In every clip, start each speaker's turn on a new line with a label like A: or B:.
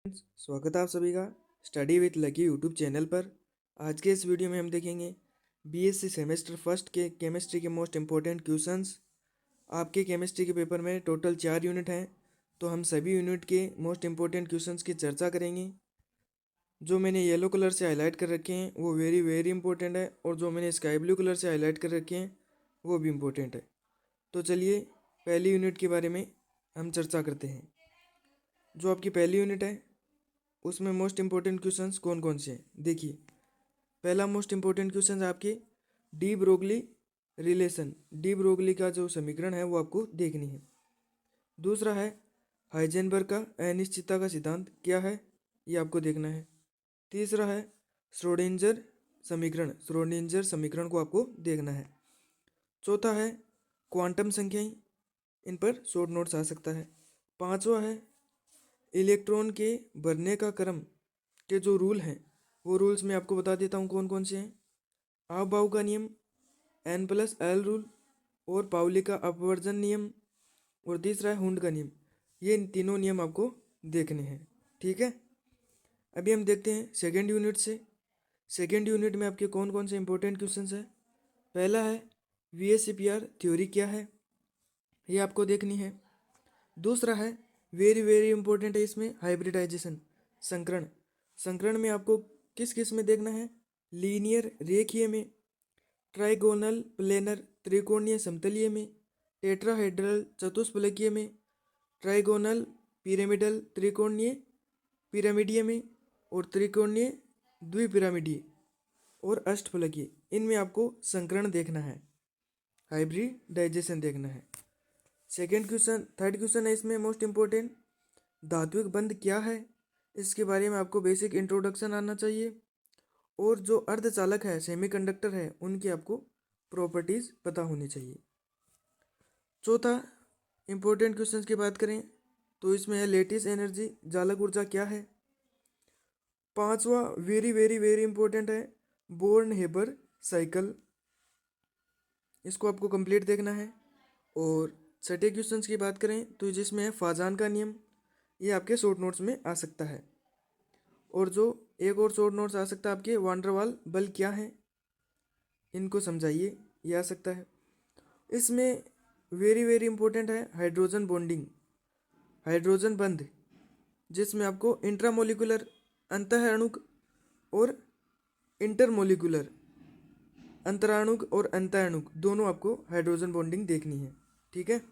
A: स्वागत है आप सभी का study with lucky YouTube channel पर। आज के इस वीडियो में हम देखेंगे बीएससी सेमेस्टर फर्स्ट के केमिस्ट्री के मोस्ट इम्पोर्टेंट क्वेश्चंस। आपके केमिस्ट्री के पेपर में टोटल 4 यूनिट हैं, तो हम सभी यूनिट के मोस्ट इम्पोर्टेंट क्वेश्चंस की चर्चा करेंगे। जो मैंने येलो कलर से हाईलाइट कर रखे हैं वो वेरी वेरी इंपॉर्टेंट है, और जो मैंने स्काई ब्लू कलर से हाईलाइट कर रखे हैं वो भी इम्पोर्टेंट है। तो चलिए पहली यूनिट के बारे में हम चर्चा करते हैं। जो आपकी पहली यूनिट है उसमें मोस्ट इम्पोर्टेंट क्वेश्चंस कौन कौन से हैं, देखिए। पहला मोस्ट इम्पोर्टेंट क्वेश्चन है आपके de Broglie relation. De Broglie का जो समीकरण है वो आपको देखनी है। दूसरा है हाइजेनबर्ग का अनिश्चितता का सिद्धांत क्या है, ये आपको देखना है। तीसरा है श्रोडिंजर समीकरण। श्रोडिंजर समीकरण को आपको देखना है। चौथा है क्वांटम संख्याएं, इन पर शॉर्ट नोट्स आ सकता है। पांचवा है इलेक्ट्रॉन के भरने का क्रम के जो रूल हैं वो रूल्स मैं आपको बता देता हूँ कौन कौन से हैं। आव का नियम, N+L रूल और पाउली का अपवर्जन नियम, और तीसरा है हुंड का नियम। ये तीनों नियम आपको देखने हैं, ठीक है। अभी हम देखते हैं सेकेंड यूनिट से। सेकेंड यूनिट में आपके कौन कौन से इंपॉर्टेंट क्वेश्चंस हैं। पहला है VSEPR थ्योरी क्या है, ये आपको देखनी है। दूसरा है वेरी वेरी इंपॉर्टेंट है इसमें हाइब्रिडाइजेशन, संकरण। संकरण में आपको किस किस में देखना है, लीनियर रेखीय में, ट्राइगोनल प्लेनर त्रिकोणीय समतलीय में, टेट्राहेड्रल चतुष्फलकीय में, ट्राइगोनल पिरामिडल त्रिकोणीय पिरामिडीय में, और त्रिकोणीय द्विपिरामिडीय और अष्टफलकीय, इनमें आपको संकरण देखना है, हाइब्रिडाइजेशन देखना है। सेकेंड क्वेश्चन, थर्ड क्वेश्चन है इसमें मोस्ट इम्पोर्टेंट, धात्विक बंध क्या है, इसके बारे में आपको बेसिक इंट्रोडक्शन आना चाहिए। और जो अर्धचालक है सेमीकंडक्टर है उनकी आपको प्रॉपर्टीज पता होनी चाहिए। चौथा इंपॉर्टेंट क्वेश्चंस की बात करें तो इसमें है लेटिस एनर्जी, जालक ऊर्जा क्या है। पांचवा वेरी वेरी वेरी इंपॉर्टेंट है बोर्न हेबर साइकिल, इसको आपको कंप्लीट देखना है। और छठे क्वेश्चंस की बात करें तो जिसमें है फाजान का नियम, ये आपके शॉर्ट नोट्स में आ सकता है। और जो एक और शॉर्ट नोट्स आ सकता है आपके वांडरवाल बल क्या है, इनको समझाइए, ये आ सकता है। इसमें वेरी वेरी इंपॉर्टेंट है हाइड्रोजन बॉन्डिंग, हाइड्रोजन बंध, जिसमें आपको इंट्रामोलिकुलर अंतःअणुक और इंटरमोलिकुलर अंतराणुक और अंतःअणुक दोनों आपको हाइड्रोजन बॉन्डिंग देखनी है, ठीक है।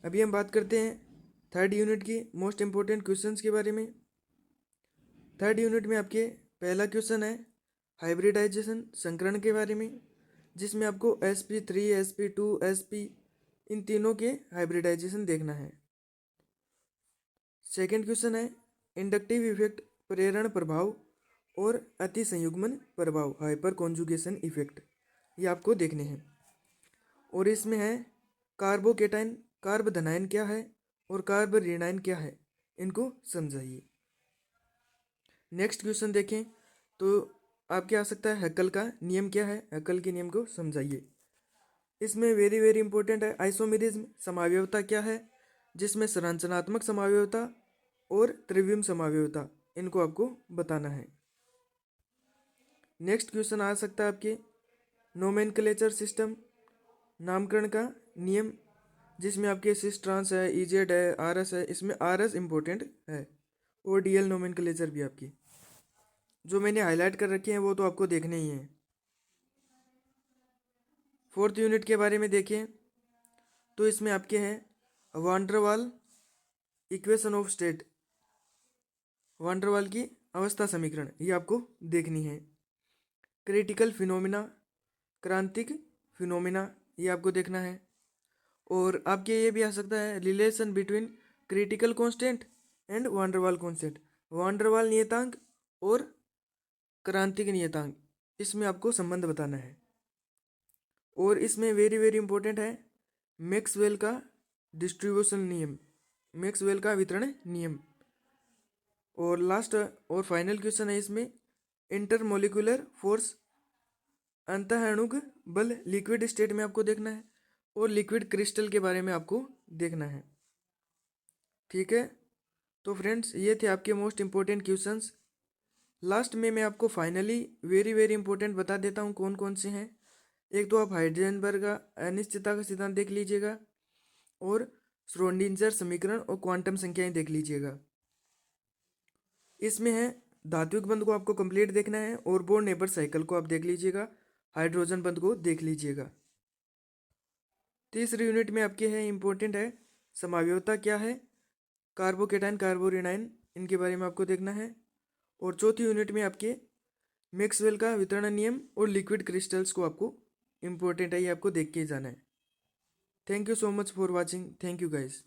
A: अभी हम बात करते हैं थर्ड यूनिट की मोस्ट इंपॉर्टेंट क्वेश्चंस के बारे में। थर्ड यूनिट में आपके पहला क्वेश्चन है हाइब्रिडाइजेशन संकरण के बारे में, जिसमें आपको sp3 sp2 sp इन तीनों के हाइब्रिडाइजेशन देखना है। सेकेंड क्वेश्चन है इंडक्टिव इफेक्ट प्रेरण प्रभाव और अति संयुग्मन प्रभाव हाइपर कॉन्जुगेशन इफेक्ट, ये आपको देखने हैं। और इसमें है कार्बोकेटाइन, कार्ब धनायन क्या है और कार्ब ऋणायन क्या है, इनको समझाइए। नेक्स्ट क्वेश्चन देखें तो आपके आ सकता है हैकल का नियम क्या है, हैकल के नियम को समझाइए। इसमें वेरी वेरी इंपॉर्टेंट है आइसोमेरिज्म समावयवता क्या है, जिसमें संरचनात्मक समावयवता और त्रिविम समावयवता, इनको आपको बताना है। नेक्स्ट क्वेश्चन आ सकता है आपके नोमेनक्लेचर सिस्टम, नामकरण का नियम, जिसमें आपके सिस ट्रांस है, इजेड है, आरएस है, इसमें आरएस इंपॉर्टेंट है। और डीएल नोमेनक्लेचर भी आपकी जो मैंने हाईलाइट कर रखे हैं वो तो आपको देखने ही हैं। फोर्थ यूनिट के बारे में देखें तो इसमें आपके हैं van der Waal equation of state, van der Waal की अवस्था समीकरण, ये आपको देखनी है। क्रिटिकल फिनोमिना, क्रांतिक फिनोमिना, ये आपको देखना है। और आपके ये भी आ सकता है relation between critical constant and van der Waal constant, van der Waal नियतांक और क्रांतिक नियतांक, इसमें आपको संबंध बताना है। और इसमें वेरी वेरी इंपॉर्टेंट है मैक्सवेल का डिस्ट्रीब्यूशन नियम, मैक्सवेल का वितरण नियम। और लास्ट और फाइनल क्वेश्चन है इसमें इंटरमोलिकुलर फोर्स, अंतःअणुक बल लिक्विड स्टेट में आपको देखना है, और लिक्विड क्रिस्टल के बारे में आपको देखना है, ठीक है। तो फ्रेंड्स ये थे आपके मोस्ट इम्पोर्टेंट क्वेश्चंस। लास्ट में मैं आपको फाइनली वेरी वेरी इंपॉर्टेंट बता देता हूँ कौन कौन से हैं। एक तो आप हाइजेनबर्ग का अनिश्चितता का सिद्धांत देख लीजिएगा और श्रोडिंगर समीकरण और क्वांटम संख्याएं देख लीजिएगा। इसमें है धात्विक बंध को आपको कंप्लीट देखना है और बोर्न नेबर साइकिल को आप देख लीजिएगा, हाइड्रोजन बंध को देख लीजिएगा। तीसरी यूनिट में आपके है इंपॉर्टेंट है समावयवता क्या है, कार्बोकेटाइन कार्बोरेनाइन इनके बारे में आपको देखना है। और चौथी यूनिट में आपके मैक्सवेल का वितरण नियम और लिक्विड क्रिस्टल्स को आपको इंपॉर्टेंट है, ये आपको देख के जाना है। Thank you so much for watching. Thank you guys.